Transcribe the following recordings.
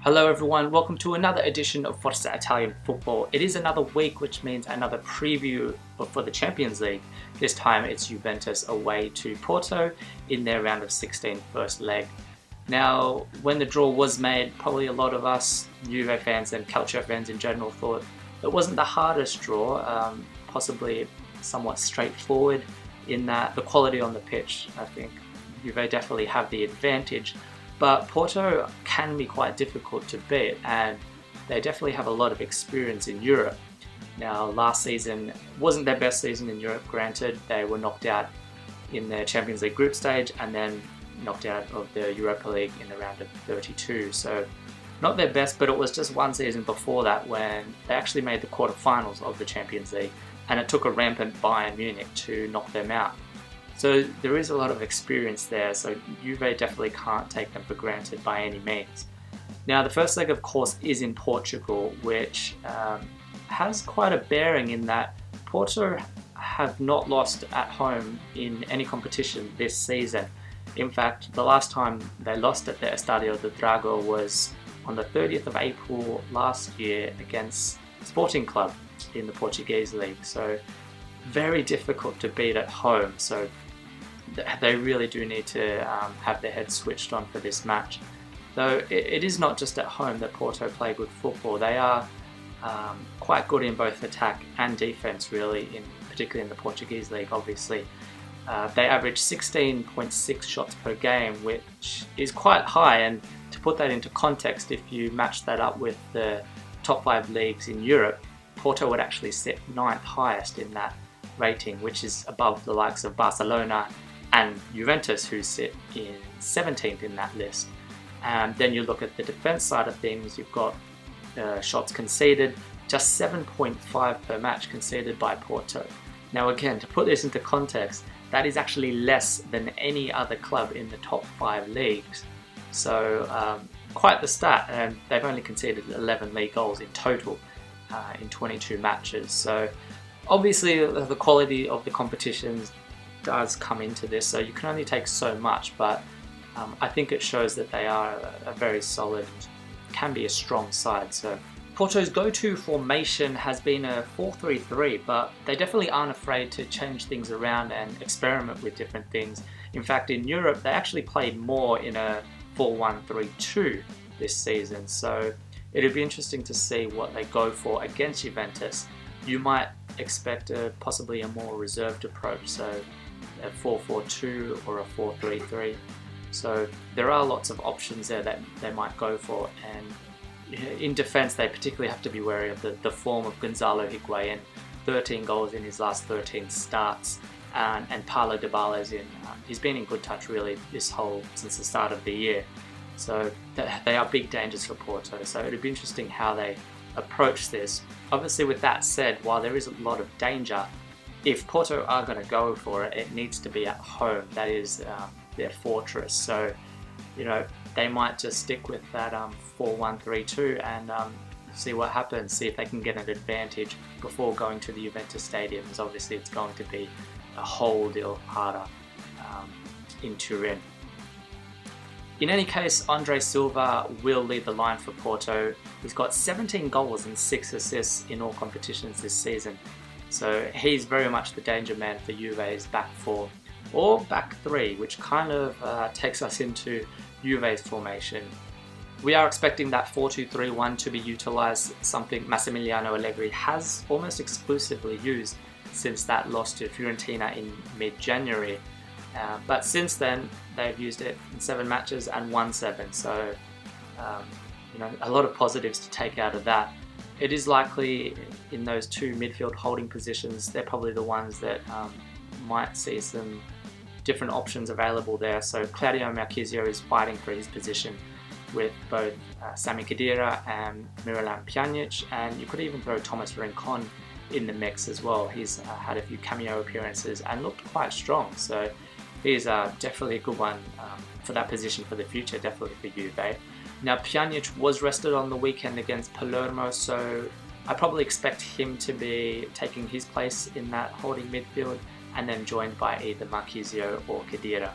Hello everyone, welcome to another edition of Forza Italian Football. It is another week, which means another preview for the Champions League. This time it's Juventus away to Porto in their round of 16 first leg. Now, when the draw was made, probably a lot of us Juve fans and Calcio fans in general thought it wasn't the hardest draw, possibly somewhat straightforward in that the quality on the pitch. I think Juve definitely have the advantage. But Porto can be quite difficult to beat, and they definitely have a lot of experience in Europe. Now, last season wasn't their best season in Europe, granted. They were knocked out in the Champions League group stage and then knocked out of the Europa League in the round of 32. So not their best, but it was just one season before that when they actually made the quarterfinals of the Champions League, and it took a rampant Bayern Munich to knock them out. So there is a lot of experience there, so Juve definitely can't take them for granted by any means. Now the first leg of course is in Portugal, which has quite a bearing in that Porto have not lost at home in any competition this season. In fact, the last time they lost at the Estadio do Dragão was on the 30th of April last year against Sporting Club in the Portuguese league. So very difficult to beat at home. So they really do need to have their heads switched on for this match. Though it is not just at home that Porto play good football. They are quite good in both attack and defence, really, particularly in the Portuguese league, obviously. They average 16.6 shots per game, which is quite high, and to put that into context, if you match that up with the top 5 leagues in Europe, Porto would actually sit 9th highest in that rating, which is above the likes of Barcelona and Juventus, who sit in 17th in that list. And then you look at the defence side of things, you've got shots conceded, just 7.5 per match conceded by Porto. Now again, to put this into context, that is actually less than any other club in the top 5 leagues. So quite the stat, and they've only conceded 11 league goals in total in 22 matches. So obviously the quality of the competitions does come into this, so you can only take so much, but I think it shows that they are a very solid, can be a strong side. So Porto's go-to formation has been a 4-3-3, but they definitely aren't afraid to change things around and experiment with different things. In fact, in Europe, they actually played more in a 4-1-3-2 this season, so it'll be interesting to see what they go for against Juventus. You might expect possibly a more reserved approach, so a 4-4-2 or a 4-3-3. So there are lots of options there that they might go for, and in defence they particularly have to be wary of the form of Gonzalo Higuain. 13 goals in his last 13 starts, and Paulo Dybala's he's been in good touch really since the start of the year. So they are big dangers for Porto, so it'll be interesting how they approach this. Obviously, with that said, while there is a lot of danger, if Porto are going to go for it, it needs to be at home. That is their fortress. So, they might just stick with that 4-1-3-2 and see what happens, see if they can get an advantage before going to the Juventus Stadium, as obviously it's going to be a whole deal harder in Turin. In any case, Andre Silva will lead the line for Porto. He's got 17 goals and 6 assists in all competitions this season. So he's very much the danger man for Juve's back 4 or back 3, which kind of takes us into Juve's formation. We are expecting that 4-2-3-1 to be utilised, something Massimiliano Allegri has almost exclusively used since that loss to Fiorentina in mid-January. But since then, they've used it in 7 matches and won 7. So, a lot of positives to take out of that. It is likely in those 2 midfield holding positions, they're probably the ones that might see some different options available there. So Claudio Marchisio is fighting for his position with both Sami Khedira and Miralem Pjanic, and you could even throw Thomas Rincon in the mix as well. He's had a few cameo appearances and looked quite strong, so he's definitely a good one for that position for the future, definitely for Juve. Now Pjanic was rested on the weekend against Palermo, so I probably expect him to be taking his place in that holding midfield and then joined by either Marchisio or Khedira.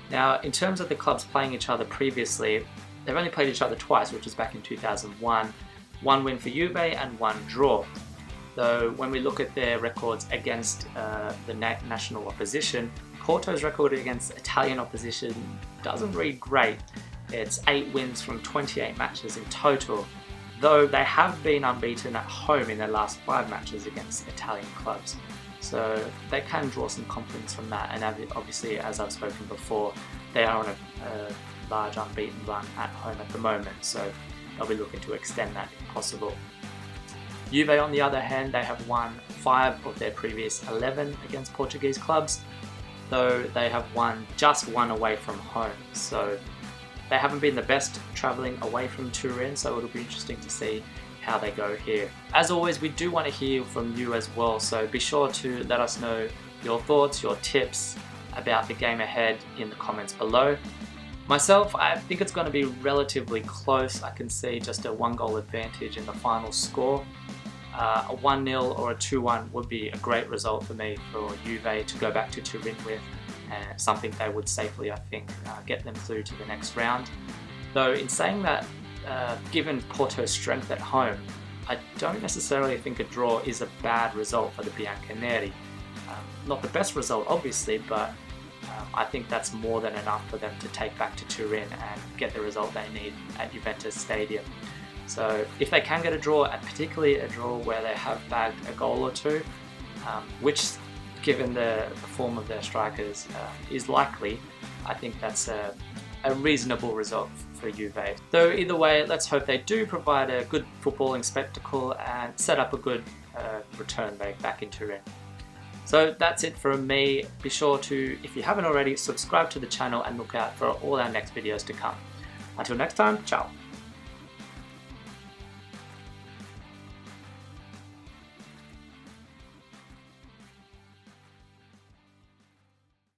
Now in terms of the clubs playing each other previously, They've only played each other twice, which was back in 2001. One win for Juve and one draw. Though when we look at their records against the national opposition, Porto's record against Italian opposition doesn't read great. It's 8 wins from 28 matches in total, though they have been unbeaten at home in their last 5 matches against Italian clubs. So they can draw some confidence from that, and obviously, as I've spoken before, they are on a large unbeaten run at home at the moment, so they'll be looking to extend that if possible. Juve, on the other hand, they have won 5 of their previous 11 against Portuguese clubs, though they have won just 1 away from home. So they haven't been the best travelling away from Turin, so it'll be interesting to see how they go here. As always, we do want to hear from you as well, so be sure to let us know your thoughts, your tips about the game ahead in the comments below. Myself, I think it's going to be relatively close. I can see just a 1-goal advantage in the final score. A 1-0 or a 2-1 would be a great result for me for Juve to go back to Turin with, and something they would safely, I think, get them through to the next round. Though in saying that, given Porto's strength at home, I don't necessarily think a draw is a bad result for the Bianconeri. Not the best result, obviously, but I think that's more than enough for them to take back to Turin and get the result they need at Juventus Stadium. So if they can get a draw, and particularly a draw where they have bagged a goal or two, which, given the form of their strikers, is likely, I think that's a reasonable result for Juve. Though either way, let's hope they do provide a good footballing spectacle and set up a good return leg back in Turin. So that's it from me. Be sure to, if you haven't already, subscribe to the channel and look out for all our next videos to come. Until next time, ciao!